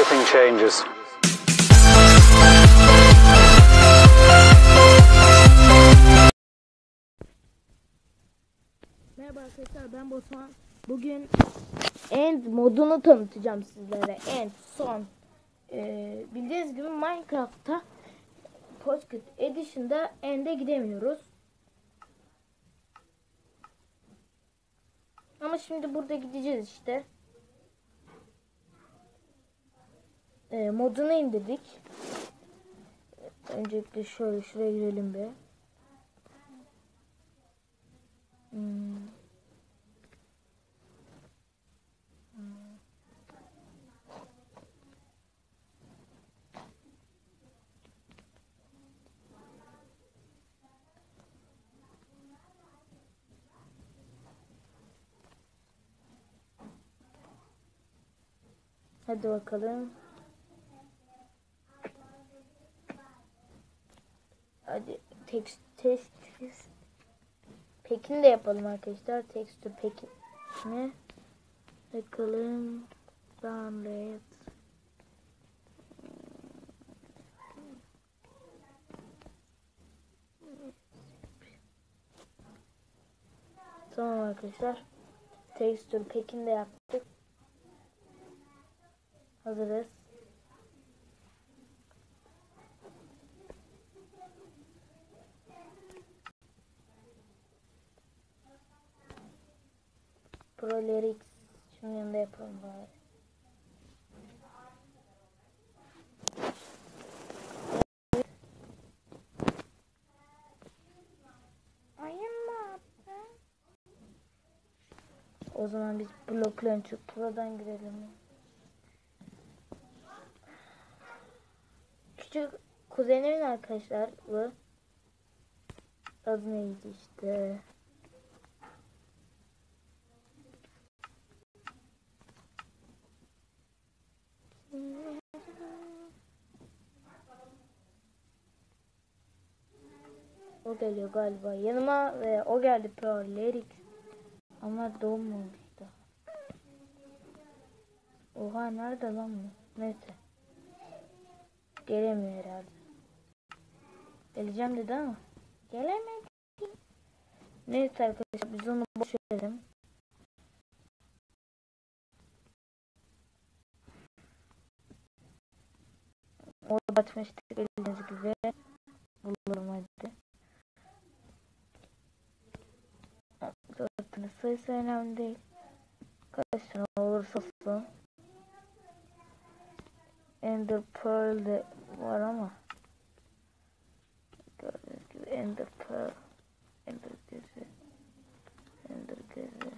everything changes. Merhaba arkadaşlar, ben Bosman. Bugün End modunu tanıtacağım sizlere. End son. Bildiğiniz gibi Minecraft'ta Pocket Edition'da End'e gidemiyoruz. Ama şimdi burada gideceğiz işte. Modunu indirdik. Öncelikle şöyle şuraya girelim bir. Hadi bakalım. Hadi text pekini de yapalım arkadaşlar. Texture pekini bakalım. Download. Tamam arkadaşlar. Texture pekini de yaptık. Hazırız. ProLyrics şunun yanında yapalım bari. O zaman biz Block Launcher Pro'dan girelim. Küçük kuzenimin arkadaşlar bu. Adı neydi işte? O geliyor galiba yanıma ve o geldi ProLyrics. Ama doğmamıştı. Oha, nerede lan bu? Neyse. Gelemiyor herhalde. Geleceğim dedi ama gelemedi. Neyse arkadaşlar, biz onu boş verelim. Orada batmıştık bildiğiniz gibi. Bulalım hadi. Zaten sayısı önemli değil. Kaç tane olursa olsun. Ender Pearl de var ama. Gördüğünüz gibi Ender Pearl. Ender gözü. Ender gözü.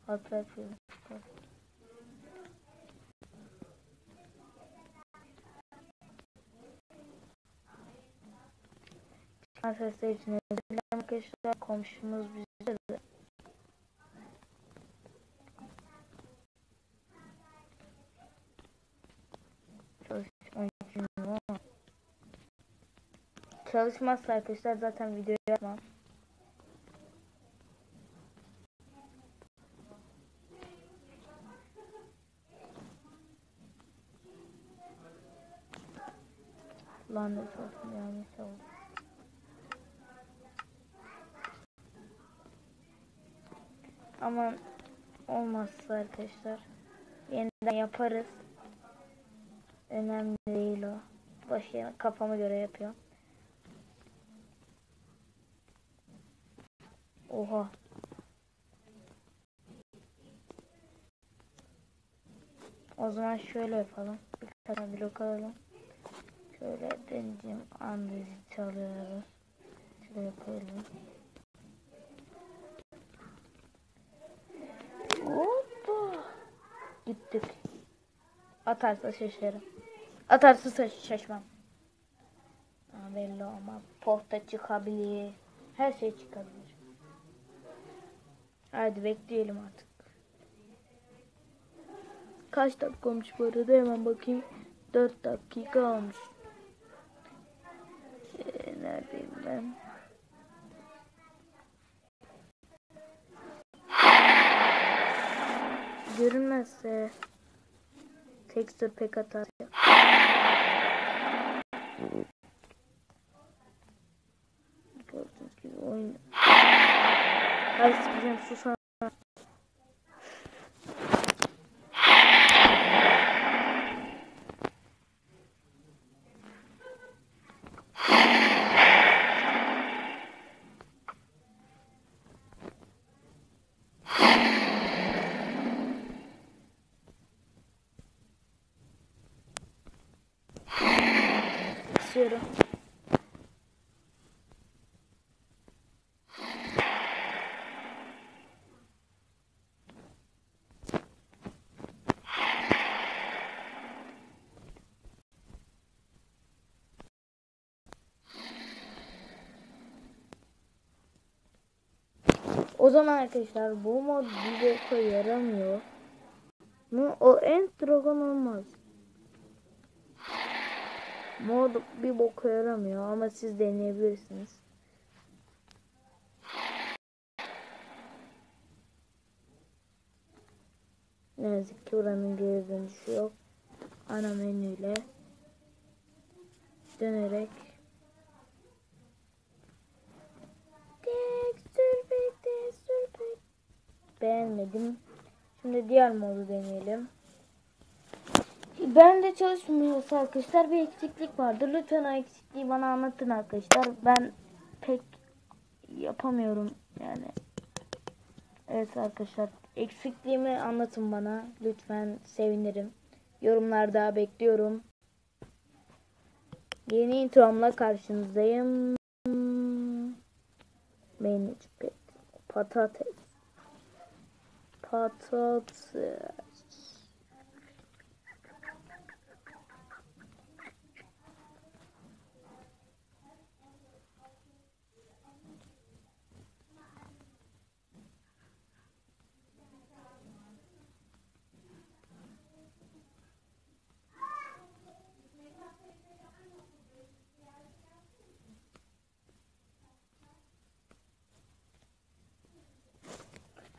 Hatta sesler için arkadaşlar, komşumuz bize de çalışmazsa arkadaşlar zaten video yapmam. Lanet olsun, yanlış oldu. Ama olmazsa arkadaşlar yeniden yaparız. Önemli değil o. Boş yere kafama göre yapıyorum. Oha. O zaman şöyle yapalım. Bir tane blok alalım. Şöyle deneyeceğim. Andezi çalıyoruz. Şöyle koyalım. Hoppa. Gittik. Atarsa şaşarım. Atarsa şaşmam. Belli ama pohta çıkabilir. Her şey çıkabilir. Hadi bekleyelim artık. Kaç dakika olmuş bu arada, hemen bakayım. 4 dakika olmuş. Neredeyim ben? Görünmezse texture pack atar. Gördüğünüz gibi oyun. Hayır bizim susan. İstiyorum. O zaman arkadaşlar bu mod bir boka yaramıyor. O End Dragon olmaz. Mod bir boka yaramıyor ama siz deneyebilirsiniz. Ne yazık ki buranın geri dönüşü yok. Ana menüyle dönerek beğenmedim. Şimdi diğer modu deneyelim. Ben de çalışmıyorsa arkadaşlar bir eksiklik vardır. Lütfen o eksikliği bana anlatın arkadaşlar. Ben pek yapamıyorum yani. Evet arkadaşlar, eksikliğimi anlatın bana. Lütfen sevinirim. Yorumlarda bekliyorum. Yeni intromla karşınızdayım. Manage pet. Patates. Patates.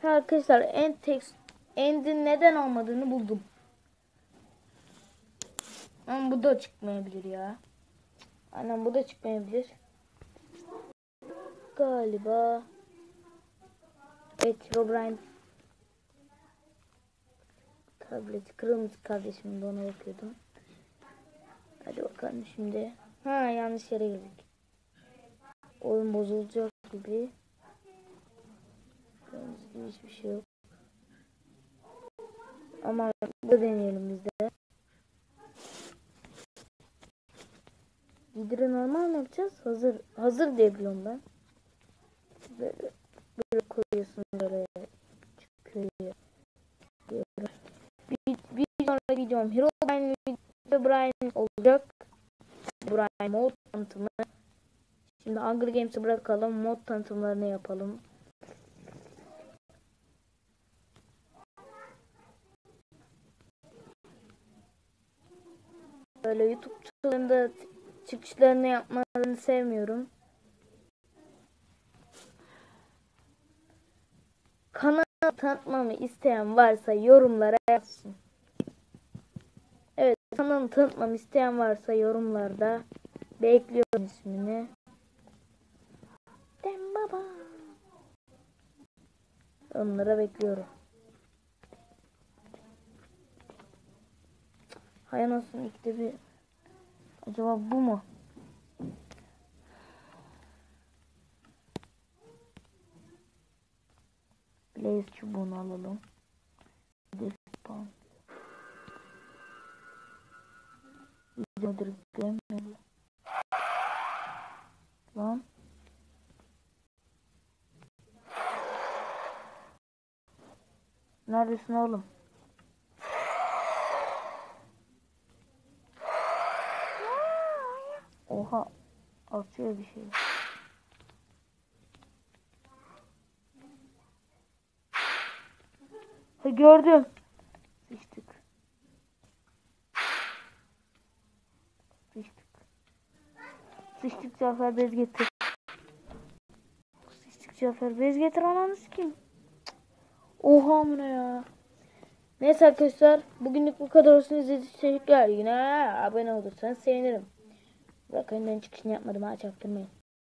Arkadaşlar end'in neden olmadığını buldum. Ama bu da çıkmayabilir ya. Anam bu da çıkmayabilir. Galiba. Evet, Robrine tableti kırmızı kardeşim, de ona bakıyordum. Hadi bakalım şimdi. Ha, yanlış yere girdik. Oyun bozulacak gibi. Hiçbir şey yok. Ama bu deneyelim biz de. Vidre normal mi yapacağız? Hazır diye biliyorum ben. Böyle koyuyorsun, böyle çıkıyor. Bir sonraki videom Herobrine olacak. Brian mod tanıtımı. Şimdi Hunger Games'i bırakalım. Mod tanıtımlarını yapalım. Böyle YouTube çıkışlarında çıkışlarını yapmalarını sevmiyorum. Kanalı tanıtmamı isteyen varsa yorumlara yazsın. Evet, kanalı tanıtmamı isteyen varsa yorumlarda bekliyorum ismini. Dem baba. Onlara bekliyorum. Hay nasıl ilk de bir acaba bu mu? Blaze çubuğunu alalım. Despawn. İzledir görmüyor. Lan. Neredesin oğlum? Oha. Atıyor bir şey. Ha, gördüm. Sıçtık. Sıçtık. Sıçtık Cafer bez getir. Sıçtık Cafer bez getir ananı sikeyim. Oha amına ya. Neyse arkadaşlar bugünlük bu kadar olsun, izlediğiniz için teşekkürler. Yine abone olursanız sevinirim. Bak önden çıkışını yapmadım ha, çaktırmayın.